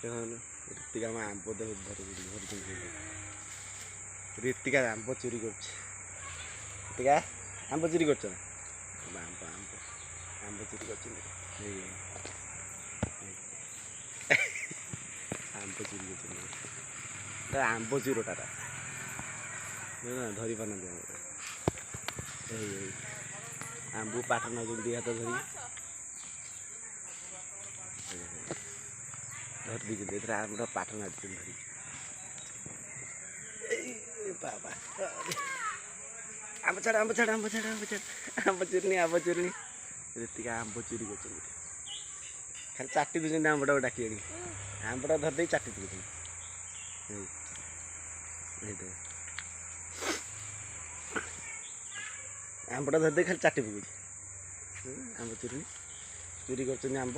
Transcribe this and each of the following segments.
ରୀତିକା आंब ରୀतिका आंब चोरी कर रीतिका आंब चोरी कर आंब आंब आंब चोरी कर आंब चोरी कर आंब चोरटा धरी पार आंब पाठ ना दी हाथ धरी धर दी आंब पाठ ना धरी बाबा आंब छाड़ आंब छाड़ आंब छाड़ आंब छाड़ आंब चोरनी रीतिका आंब चोरी कर खाली चाटी दूसरी आंबटा डाक आंबटा धरदे चाटी दूसरी आंबटा धरदे खाली चाटी पकड़ आंब चोरी कर आंब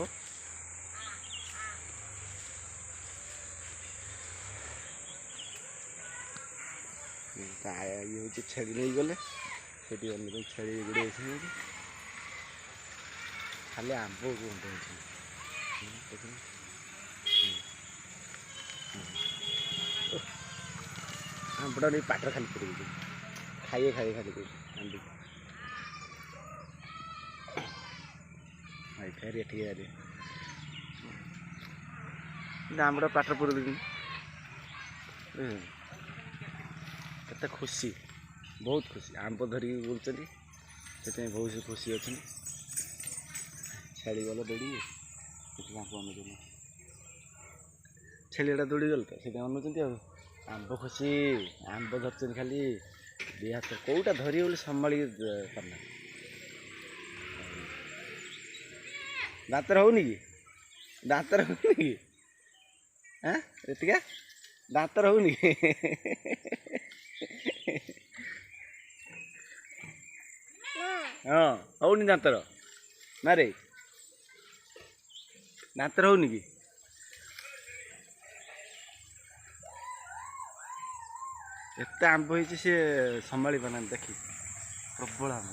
ये हूँ छेड़ी नहीं गले से छेड़ी गुड़े खाली आंब आंबटा नहीं पाटर खाली पड़ खाइए खाइए खाली आंब फेर ये आंबटा पाटर पड़ केते खुशी बहुत खुशी आंब धरिकी बुलुं से बहुत खुशी अच्छे छेड़ी गल दौड़ी छेड़ा दौड़ी गल तो अनुचित आंब खुशी आंब धरचन खाली दी हाथ कौटा धरी बोले संभाली पारना दातर होनी कि दातर होनी कि हाँ रीतिका दातर होनी हाँ होनी दातर ना रे दातर होनी कि एत आंब हो संभाली पाना देखी प्रबल आंब।